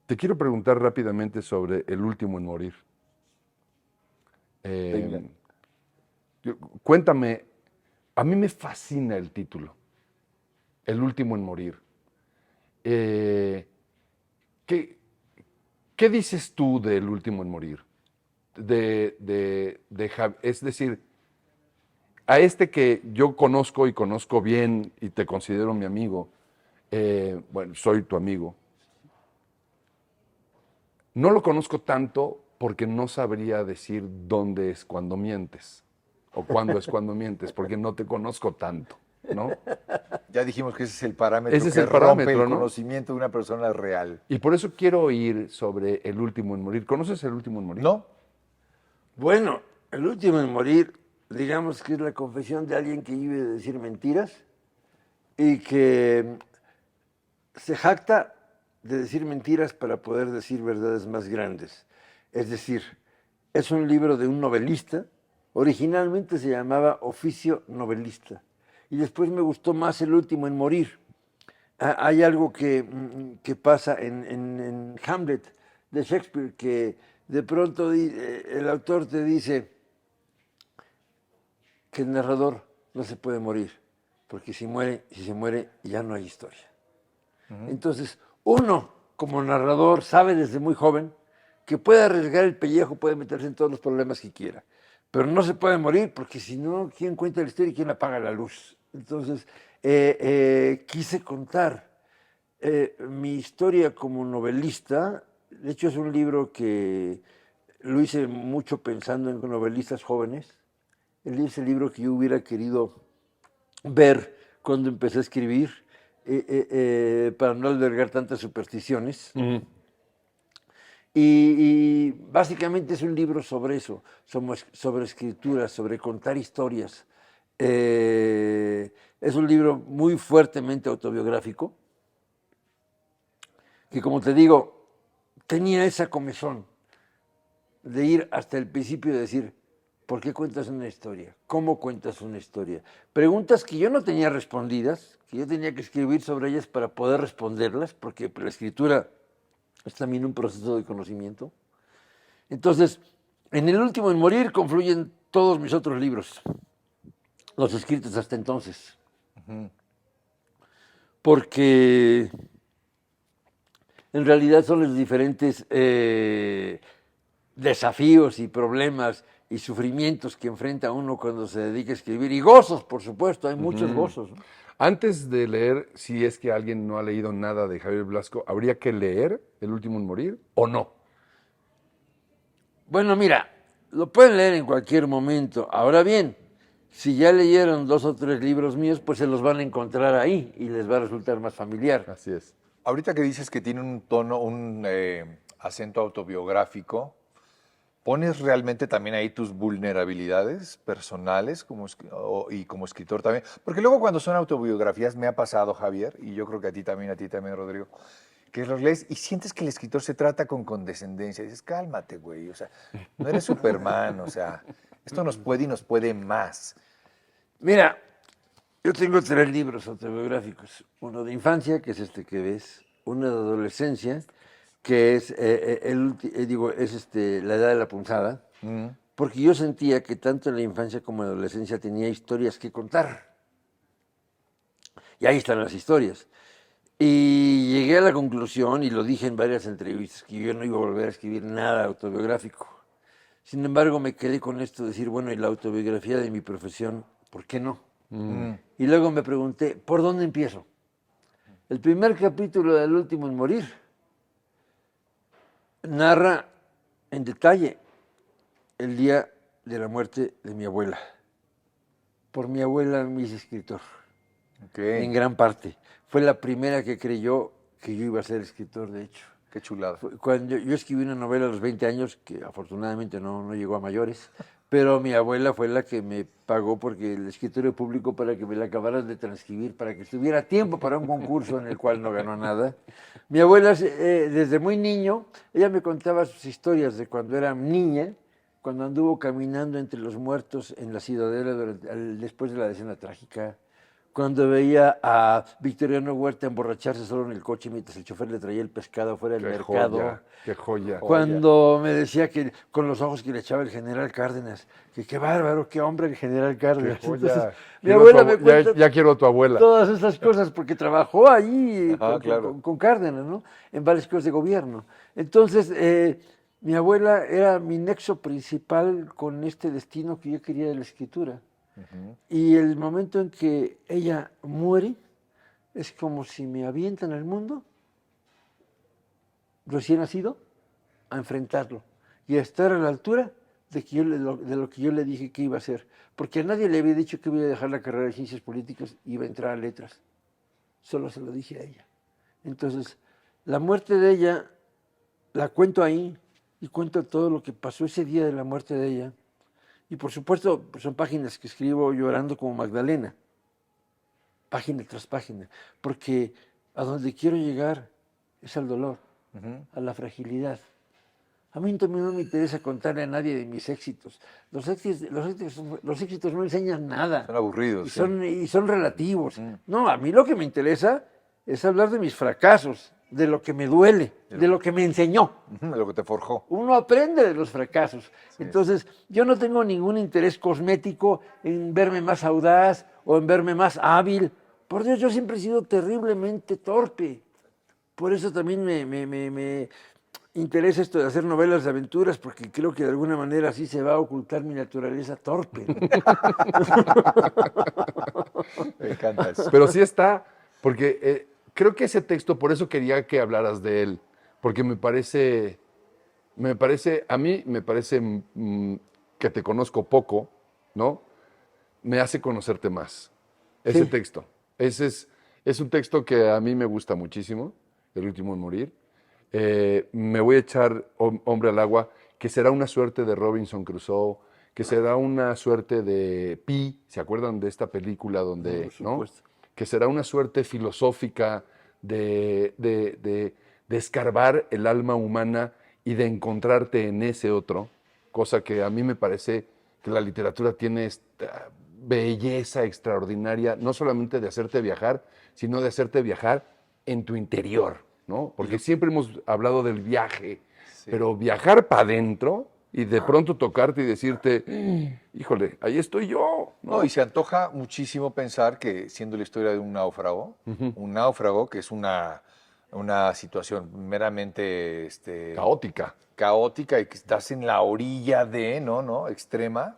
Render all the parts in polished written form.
Te quiero preguntar rápidamente sobre El último en morir. Venga. Cuéntame, a mí me fascina el título, El último en morir. Eh, ¿qué, qué dices tú del último en morir? Es decir, a este que yo conozco y conozco bien y te considero mi amigo, bueno, soy tu amigo, no lo conozco tanto porque no sabría decir dónde es cuando mientes o cuándo es cuando mientes, porque no te conozco tanto, ¿no? Ya dijimos que ese es el parámetro Ese es que el rompe el parámetro, ¿no? conocimiento de una persona real. Y por eso quiero oír sobre El último en morir. ¿Conoces El último en morir? ¿No? Bueno, el último en morir, digamos que es la confesión de alguien que vive de decir mentiras y que se jacta de decir mentiras para poder decir verdades más grandes. Es decir, es un libro de un novelista, originalmente se llamaba Oficio Novelista, y después me gustó más El último en morir. Hay algo que pasa en Hamlet de Shakespeare, que de pronto el autor te dice que el narrador no se puede morir, porque si se muere, ya no hay historia. Entonces, uno como narrador sabe desde muy joven que puede arriesgar el pellejo, puede meterse en todos los problemas que quiera, pero no se puede morir porque si no, ¿quién cuenta la historia y quién apaga la luz? Entonces, quise contar mi historia como novelista. De hecho, es un libro que lo hice mucho pensando en novelistas jóvenes. Es el libro que yo hubiera querido ver cuando empecé a escribir, para no albergar tantas supersticiones. Y básicamente es un libro sobre eso, sobre escritura, sobre contar historias. Es un libro muy fuertemente autobiográfico, que como te digo, tenía esa comezón de ir hasta el principio y decir, ¿por qué cuentas una historia? ¿Cómo cuentas una historia? Preguntas que yo no tenía respondidas, que yo tenía que escribir sobre ellas para poder responderlas, porque la escritura es también un proceso de conocimiento. Entonces, en el último en morir confluyen todos mis otros libros, los escritos hasta entonces. Porque en realidad son los diferentes desafíos y problemas y sufrimientos que enfrenta uno cuando se dedica a escribir. Y gozos, por supuesto, hay muchos gozos, ¿no? Antes de leer, si es que alguien no ha leído nada de Javier Blasco, ¿habría que leer El último en morir o no? Bueno, mira, lo pueden leer en cualquier momento. Ahora bien, si ya leyeron 2 o 3 libros míos, pues se los van a encontrar ahí y les va a resultar más familiar. Así es. Ahorita que dices que tiene un tono, un acento autobiográfico, ¿pones realmente también ahí tus vulnerabilidades personales y como escritor también? Porque luego cuando son autobiografías, me ha pasado, Javier, y yo creo que a ti también, Rodrigo, que los lees y sientes que el escritor se trata con condescendencia. Dices, cálmate, güey, o sea, no eres Superman, o sea, esto nos puede y nos puede más. Mira, yo tengo 3 libros autobiográficos. Uno de infancia, que es este que ves. Uno de adolescencia, que es, La edad de la punzada. Porque yo sentía que tanto en la infancia como en la adolescencia tenía historias que contar. Y ahí están las historias. Y llegué a la conclusión, y lo dije en varias entrevistas, que yo no iba a volver a escribir nada autobiográfico. Sin embargo, me quedé con esto de decir, bueno, y la autobiografía de mi profesión, ¿por qué no? Y luego me pregunté, ¿por dónde empiezo? El primer capítulo del último en morir narra en detalle el día de la muerte de mi abuela. Por mi abuela me hice escritor, en gran parte. Fue la primera que creyó que yo iba a ser escritor, de hecho. Qué chulada. Cuando yo escribí una novela a los 20 años, que afortunadamente no llegó a mayores, pero mi abuela fue la que me pagó porque el escritorio público para que me la acabaran de transcribir, para que estuviera a tiempo para un concurso en el cual no ganó nada. Mi abuela, desde muy niño, ella me contaba sus historias de cuando era niña, cuando anduvo caminando entre los muertos en la Ciudadela después de la escena trágica, cuando veía a Victoriano Huerta emborracharse solo en el coche mientras el chofer le traía el pescado fuera del mercado. Joya, qué joya. Cuando me decía que con los ojos que le echaba el general Cárdenas, que qué bárbaro, qué hombre el general Cárdenas. Qué joya. Entonces, mi Quiero abuela a tu me abue- cuenta ya quiero a tu abuela. todas esas cosas porque trabajó allí claro. con Cárdenas, ¿no? En varias cosas de gobierno. Entonces, mi abuela era mi nexo principal con este destino que yo quería de la escritura. Y el momento en que ella muere es como si me avientan al mundo, recién nacido, a enfrentarlo y a estar a la altura de, de lo que yo le dije que iba a hacer. Porque a nadie le había dicho que iba a dejar la carrera de ciencias políticas y iba a entrar a letras. Solo se lo dije a ella. Entonces, la muerte de ella la cuento ahí y cuento todo lo que pasó ese día de la muerte de ella. Y por supuesto, pues son páginas que escribo llorando como Magdalena, página tras página, porque a donde quiero llegar es al dolor, a la fragilidad. A mí también no me interesa contarle a nadie de mis éxitos. Los éxitos no enseñan nada. Son aburridos. Y son relativos. No, a mí lo que me interesa es hablar de mis fracasos, de lo que me duele, de lo que me enseñó. Lo que te forjó. Uno aprende de los fracasos. Entonces, yo no tengo ningún interés cosmético en verme más audaz o en verme más hábil. Por Dios, yo siempre he sido terriblemente torpe. Por eso también me interesa esto de hacer novelas de aventuras, porque creo que de alguna manera así se va a ocultar mi naturaleza torpe. Me encanta eso. Pero sí está, porque creo que ese texto, por eso quería que hablaras de él, porque a mí me parece que te conozco poco, ¿no? Me hace conocerte más. Ese Sí. texto. Es un texto que a mí me gusta muchísimo, El último en morir. Me voy a echar Hombre al agua, que será una suerte de Robinson Crusoe, que será una suerte de Pi, ¿se acuerdan de esta película donde, Por supuesto. Que será una suerte filosófica de escarbar el alma humana y de encontrarte en ese otro, cosa que a mí me parece que la literatura tiene esta belleza extraordinaria, no solamente de hacerte viajar, sino de hacerte viajar en tu interior, ¿no? Porque siempre hemos hablado del viaje, pero viajar para adentro y de pronto tocarte y decirte, híjole, ahí estoy yo, ¿no? No, y se antoja muchísimo pensar que siendo la historia de un náufrago que es una situación meramente caótica y que estás en la orilla de, ¿no? Extrema,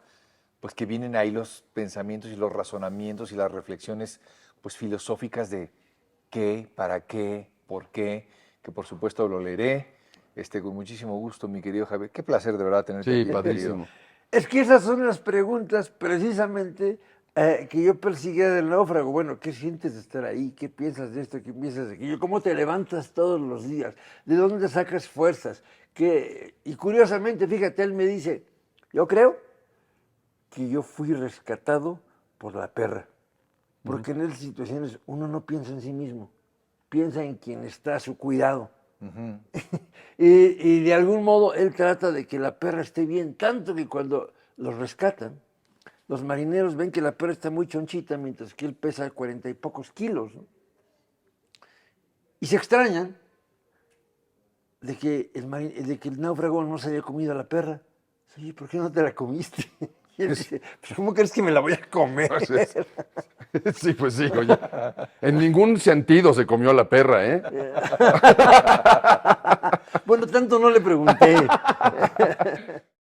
pues que vienen ahí los pensamientos y los razonamientos y las reflexiones pues filosóficas de qué, para qué, por qué, que por supuesto lo leeré con muchísimo gusto, mi querido Javier. Qué placer de verdad tenerte Sí, aquí, padrísimo. querido. Es que esas son las preguntas precisamente que yo perseguía del náufrago. Bueno, ¿qué sientes de estar ahí? ¿Qué piensas de esto? ¿Qué piensas de aquello? ¿Cómo te levantas todos los días? ¿De dónde sacas fuerzas? Y curiosamente, fíjate, él me dice, yo creo que yo fui rescatado por la perra. Porque en esas situaciones uno no piensa en sí mismo, piensa en quien está a su cuidado. Y de algún modo él trata de que la perra esté bien, tanto que cuando los rescatan, los marineros ven que la perra está muy chonchita, mientras que él pesa 40 y pocos kilos, ¿no? Y se extrañan de que el náufrago no se había comido a la perra. Oye, ¿por qué no te la comiste? Y él dice, pues, ¿cómo crees que me la voy a comer? Sí, pues sí, oye. En ningún sentido se comió la perra, ¿eh? Bueno, tanto no le pregunté.